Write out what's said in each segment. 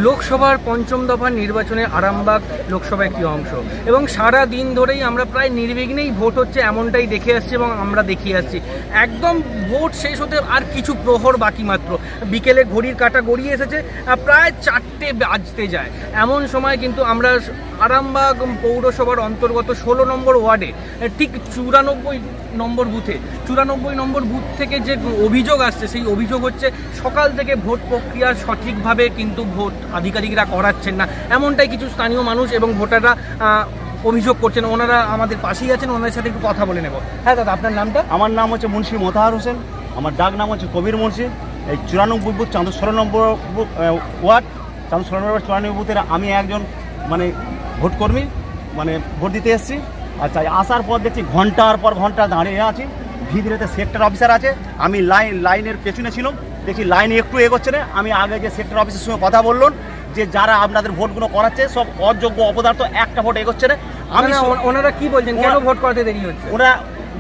লোকসভার পঞ্চম দফার নির্বাচনে আরামবাগ লোকসভা একটি অংশ এবং সারা দিন ধরেই আমরা প্রায় নির্বিঘ্নেই ভোট হচ্ছে এমনটাই দেখে আসছি এবং আমরা দেখিয়ে আসছি। একদম ভোট শেষ হতে আর কিছু প্রহর বাকি মাত্র, বিকেলে ঘড়ির কাঁটা গড়িয়ে এসেছে, প্রায় 4টে বাজতে যায়। এমন সময় কিন্তু আমরা আরামবাগ পৌরসভার অন্তর্গত 16 নম্বর ওয়ার্ডে ঠিক 94 নম্বর বুথ থেকে যে অভিযোগ আসছে সেই অভিযোগ হচ্ছে সকাল থেকে ভোট প্রক্রিয়া সঠিকভাবে কিন্তু ভোট আধিকারিকরা করাচ্ছেন না, এমনটাই কিছু স্থানীয় মানুষ এবং ভোটাররা অভিযোগ করছেন। ওনারা আমাদের পাশেই আছেন, ওনাদের সাথে একটু কথা বলে নেব। হ্যাঁ দাদা, আপনার নামটা? আমার নাম হচ্ছে মুন্সি মোতাহার হোসেন, আমার ডাক নাম হচ্ছে কবির মুন্সি। এই 94 বুথ 16 নম্বর ওয়ার্ড 94 বুথের আমি একজন মানে ভোটকর্মী, মানে ভোট দিতে এসেছি। আচ্ছা, আসার পর দেখছি ঘন্টার পর ঘন্টা দাঁড়িয়ে আছি, ভিতরেতে সেক্টর অফিসার আছে, আমি লাইনের পেছনে ছিলাম, দেখি লাইন একটু এগোচ্ছে না। আমি আগে যে সেক্টর অফিসের সঙ্গে কথা বললাম যে যারা আপনাদের ভোটগুলো করাচ্ছে সব অযোগ্য অপদার্থ, একটা ভোট এগোচ্ছে না। আমি ওনারা কি বলছেন, কেন ভোট করাতে দেরি হচ্ছে? ওরা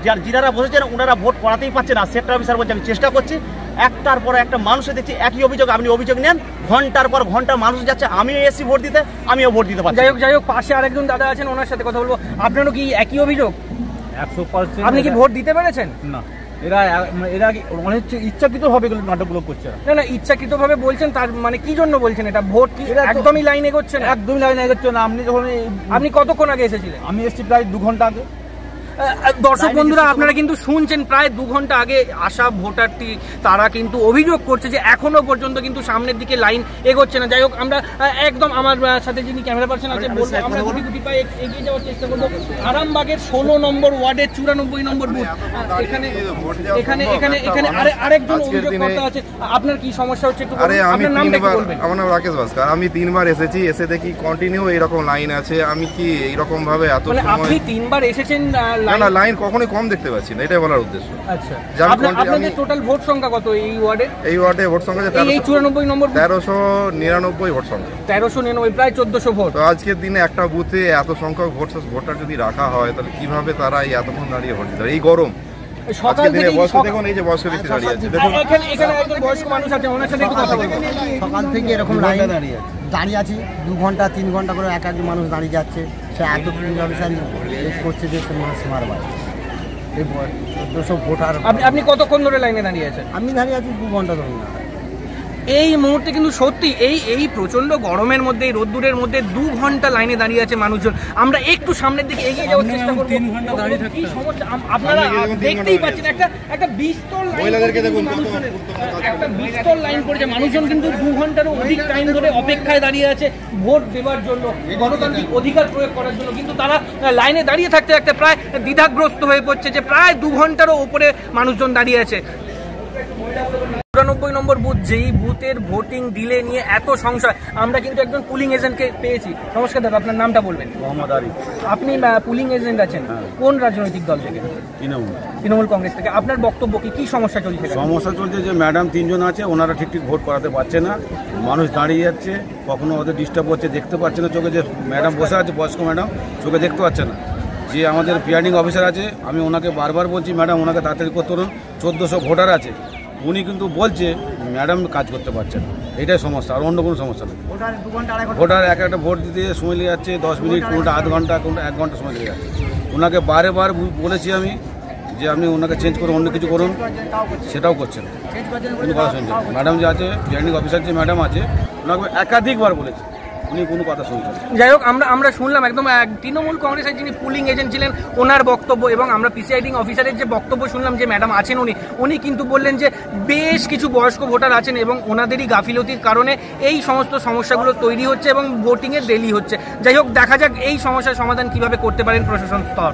যারা বসেছেন ওনারা ভোট করাতেই পারছে না। সেক্টর অফিসার বলছে আমি চেষ্টা করছি, একটার পর একটা মানুষে দেখছি একই অভিযোগ, আপনি অভিযোগ নেন। ঘন্টার পর ঘন্টা মানুষ যাচ্ছে, আমিও এসছি ভোট দিতে, আমিও ভোট দিতে পারছি। যাই হোক পাশে আরেকজন দাদা আছেন, ওনার সাথে কথা বলবো। আপনারও কি একই অভিযোগ? 100%। আপনি কি ভোট দিতে পেরেছেন? না, এরা অনেক ইচ্ছাকৃতভাবে নাটকগুলো করছে। না, ইচ্ছাকৃতভাবে বলছেন, তার মানে কি জন্য বলছেন এটা? ভোট কি একদমই লাইন এগোচ্ছে না? একদমই লাইন এগোচ্ছে না। আপনি কতক্ষণ আগে এসেছিলেন? আমি এসেছি প্রায় 2 ঘন্টা আগে। দর্শক বন্ধুরা, আপনারা কিন্তু শুনছেন, প্রায় 2 ঘন্টা আগে আসা ভোটারটি তারা কিন্তু অভিযোগ করছে যে এখনো পর্যন্ত কিন্তু সামনের দিকে লাইন এগোচ্ছে না। যাই হোক, আমরা একদম আমার সাথে যিনি ক্যামেরা পার্সন আছে বলবো, আমরা গুটি পায়ে এগিয়ে যাওয়ার চেষ্টা করবো। আরামবাগের 16 নম্বর ওয়ার্ডের 94 নম্বর বুথ, এখানে আরেকজন অভিযোগকর্তা আছে। আপনার কি সমস্যা হচ্ছে একটু বলুন, আপনার নামটা কি বলবেন? আমার নাম রাকেশ ভাস্কর, আমি 3 বার এসেছি, এসে দেখি কন্টিনিউ এইরকম লাইন আছে। আমি কি এইরকম ভাবে এত সময়? আপনি 3 বার এসেছেন, না লাইন কখনোই কম দেখতে পাচ্ছি না, এটাই বলার উদ্দেশ্য। আচ্ছা, আপনাদের টোটাল ভোট সংখ্যা কত এই ওয়ার্ডে? এই ওয়ার্ডে ভোট সংখ্যা 94 নম্বর 1399 ভোট সংখ্যা, 1399, প্রায় 1400 ভোট। তো আজকের দিনে একটা বুথে এত সংখ্যক ভোটার যদি রাখা হয় তাহলে কিভাবে তারা এই এতক্ষণ দাঁড়িয়ে ভোট দিতে পারে? এই গরম সকাল থেকে দেখুন, এই যে বয়স্ক ব্যক্তি দাঁড়িয়ে আছে, দেখুন এখানে একজন বয়স্ক মানুষ আছে, ওনার সাথে একটু কথা বলবো। সকাল থেকে এরকম লাইন দাঁড়িয়ে আছি, 2 ঘন্টা 3 ঘন্টা করে একজন মানুষ দাঁড়িয়ে যাচ্ছে। সে এত অফিসার করছে যে মানুষ মারবার এই 1400 ভোটার। আপনি কতক্ষণ ধরে লাইনে দাঁড়িয়ে আছেন? আমি দাঁড়িয়ে আছি 2 ঘন্টা ধরে। এই মুহূর্তে কিন্তু সত্যি এই প্রচন্ড গরমের মধ্যে, এই রোদ্দুরের মধ্যে 2 ঘন্টা লাইনে দাঁড়িয়ে আছে মানুষজন। আমরা একটু সামনের দিকে এগিয়ে যাওয়ার চেষ্টা করব। 3 ঘন্টা দাঁড়িয়ে থাকতে আপনারা দেখতেই পাচ্ছেন একটা বিস্তর লাইন, একটা বিস্তর লাইন পড়েছে। মানুষজন কিন্তু 2 ঘন্টারও অধিক টাইম ধরে অপেক্ষায় দাঁড়িয়ে আছে ভোট দেওয়ার জন্য, গণতান্ত্রিক অধিকার প্রয়োগ করার জন্য। কিন্তু তারা লাইনে দাঁড়িয়ে থাকতে থাকতে প্রায় দ্বিধাগ্রস্ত হয়ে পড়ছে যে প্রায় 2 ঘন্টারও উপরে মানুষজন দাঁড়িয়ে আছে। 94 নম্বর বুথ, যেই বুথের ভোটিং ডিলে নিয়ে এত সংশয়, আমরা কিন্তু একজন পুলিং এজেন্টকে পেয়েছি। নমস্কার দাদা, আপনার নামটা বলবেন? মোহাম্মদ আরিফ। আপনি পুলিং এজেন্ট আছেন কোন রাজনৈতিক দল থেকে? তৃণমূল কংগ্রেস থেকে। আপনার বক্তব্য কি সমস্যা চলছে? সমস্যা চলছে যে ম্যাডাম 3 জন আছে, ওনারা ঠিক ভোট করাতে পারছে না, মানুষ দাঁড়িয়ে যাচ্ছে, কখনো ওদের ডিস্টার্ব হচ্ছে, দেখতে পাচ্ছে না চোখে যে ম্যাডাম বসে আছে, বয়স্ক ম্যাডাম চোখে দেখতে পাচ্ছে না। যে আমাদের প্রিয়াইডিং অফিসার আছে, আমি ওনাকে বারবার বলছি ম্যাডাম ওনাকে তাড়াতাড়ি করতে পারুন, 1400 ভোটার আছে, উনি কিন্তু বলছে ম্যাডাম কাজ করতে পারছেন। এটাই সমস্যা, আর অন্য কোনো সমস্যা নেই। ভোটার একটা ভোট দিতে সময় লেগে যাচ্ছে 10 মিনিট, কোনটা আধ ঘন্টা, কোনটা 1 ঘন্টা সময় লেগে যাচ্ছে। ওনাকে বারে বলেছি আমি যে আপনি ওনাকে চেঞ্জ করে অন্য কিছু করুন, সেটাও করছেন, কোনো কথা শুনছেন। ম্যাডাম যে আছে, প্রিজাইডিং অফিসার যে ম্যাডাম আছে, ওনাকে একাধিকবার বলেছি, উনি কোনো কথা শুনছেন। যাই হোক, আমরা শুনলাম একদম তৃণমূল কংগ্রেসের যিনি পুলিং এজেন্ট ছিলেন ওনার বক্তব্য, এবং আমরা প্রিসাইডিং অফিসারের যে বক্তব্য শুনলাম, যে ম্যাডাম আছেন উনি কিন্তু বললেন যে বেশ কিছু বয়স্ক ভোটার আছেন এবং ওনাদেরই গাফিলতির কারণে এই সমস্ত সমস্যাগুলো তৈরি হচ্ছে এবং ভোটিংয়ের দেরি হচ্ছে। যাই হোক, দেখা যাক এই সমস্যার সমাধান কিভাবে করতে পারেন প্রশাসন স্তর।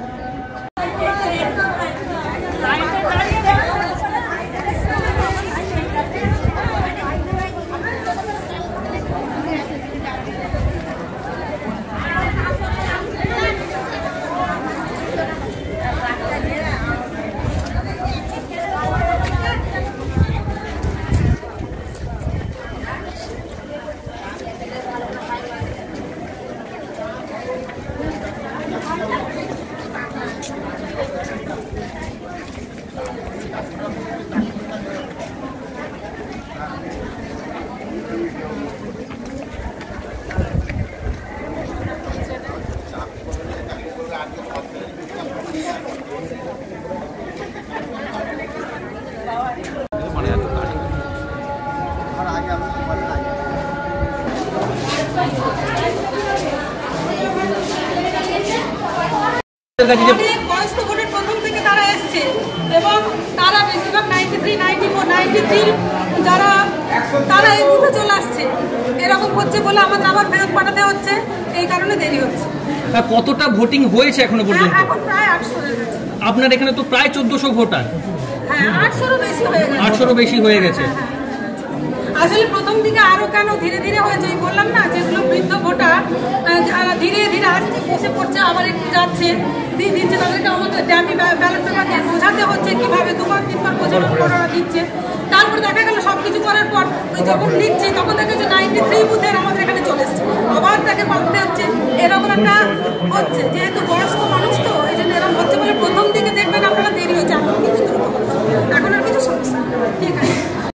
অনেক বয়স্ক ভোটের প্রথম থেকে তারা এসছে এবং তারা বেশিরভাগ 93, 94, 93 যারা তারা এই বুথে চলে আসছে। এরকম হচ্ছে বলে আমাদের আবার ফেরত পাঠাতে হচ্ছে, এই কারণে দেরি হচ্ছে। কতটা ভোটিং হয়েছে এখনো পর্যন্ত? এখন প্রায় 800 হয়ে গেছে। আপনার এখানে তো প্রায় 1400 ভোটার। হ্যাঁ, 800-এরও বেশি হয়ে গেছে। 800-এরও বেশি হয়ে গেছে। আসলে প্রথম দিকে আরো কেন ধীরে ধীরে হয়েছে, বললাম না, যেগুলো বৃদ্ধ ভোটার যারা ধীরে ধীরে আসছে, বসে পড়ছে, আবার একটু যাচ্ছে, দিয়ে দিচ্ছে, তাদেরকে আমাদের ড্যামি ব্যালট পেপার দিয়ে বোঝাতে হচ্ছে কিভাবে 2বার 3বার বোঝানোর পর ওরা দিচ্ছে। তারপরে দেখা গেল সবকিছু করার পর যখন লিখছে তখন দেখেছে 93 বুথের আমাদের এখানে চলে এসছে, আবার তাকে পাল্টে হচ্ছে। এরকম একটা হচ্ছে, যেহেতু বয়স্ক